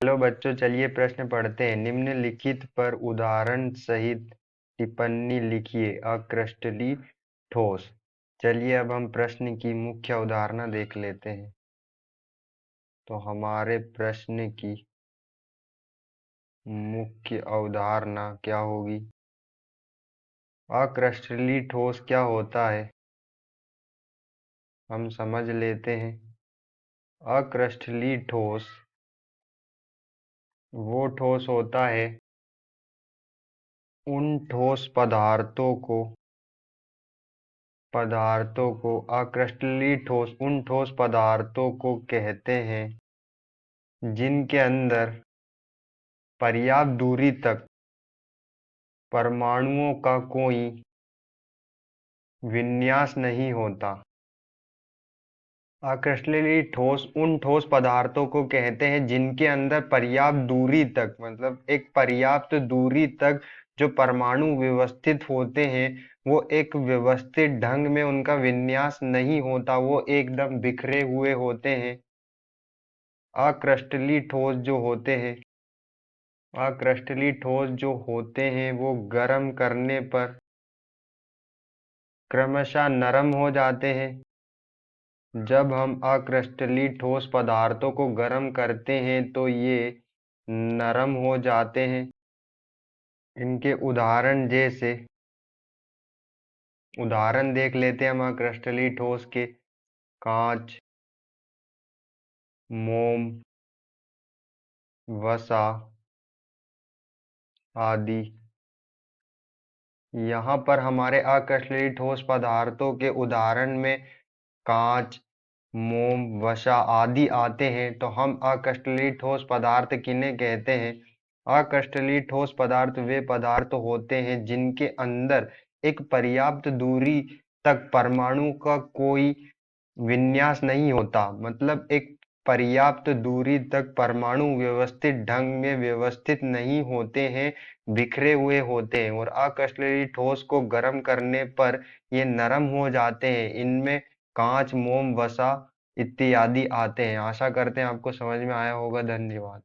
Hello बच्चों, चलिए प्रश्न पढ़ते हैं। निम्नलिखित पर उदाहरण सहित टिप्पणी लिखिए। अक्रिस्टलीय ठोस। चलिए अब हम प्रश्न की मुख्य अवधारणा देख लेते हैं। तो हमारे प्रश्न की मुख्य अवधारणा क्या होगी? अक्रिस्टलीय ठोस क्या होता है, हम समझ लेते हैं। अक्रिस्टलीय ठोस वो ठोस होता है उन ठोस पदार्थों को अक्रिस्टलीय ठोस उन ठोस पदार्थों को कहते हैं जिनके अंदर पर्याप्त दूरी तक परमाणुओं का कोई विन्यास नहीं होता। अक्रिस्टलीय ठोस उन ठोस पदार्थों को कहते हैं जिनके अंदर पर्याप्त दूरी तक, मतलब एक पर्याप्त दूरी तक जो परमाणु व्यवस्थित होते हैं वो एक व्यवस्थित ढंग में उनका विन्यास नहीं होता, वो एकदम बिखरे हुए होते हैं। अक्रिस्टलीय ठोस जो होते हैं वो गर्म करने पर क्रमशः नरम हो जाते हैं। जब हम अक्रिस्टलीय ठोस पदार्थों को गर्म करते हैं तो ये नरम हो जाते हैं। इनके उदाहरण देख लेते हैं हम अक्रिस्टलीय ठोस के। कांच, मोम, वसा आदि। यहाँ पर हमारे अक्रिस्टलीय ठोस पदार्थों के उदाहरण में कांच, मोम, वसा आदि आते हैं। तो हम अक्रिस्टलीय ठोस पदार्थ किन्हें कहते हैं? अक्रिस्टलीय ठोस पदार्थ वे पदार्थ होते हैं जिनके अंदर एक पर्याप्त दूरी तक परमाणु का कोई विन्यास नहीं होता, मतलब एक पर्याप्त दूरी तक परमाणु व्यवस्थित ढंग में व्यवस्थित नहीं होते हैं, बिखरे हुए होते हैं। और अक्रिस्टलीय ठोस को गर्म करने पर ये नरम हो जाते हैं। इनमें कांच, मोम, वसा इत्यादि आते हैं। आशा करते हैं आपको समझ में आया होगा। धन्यवाद।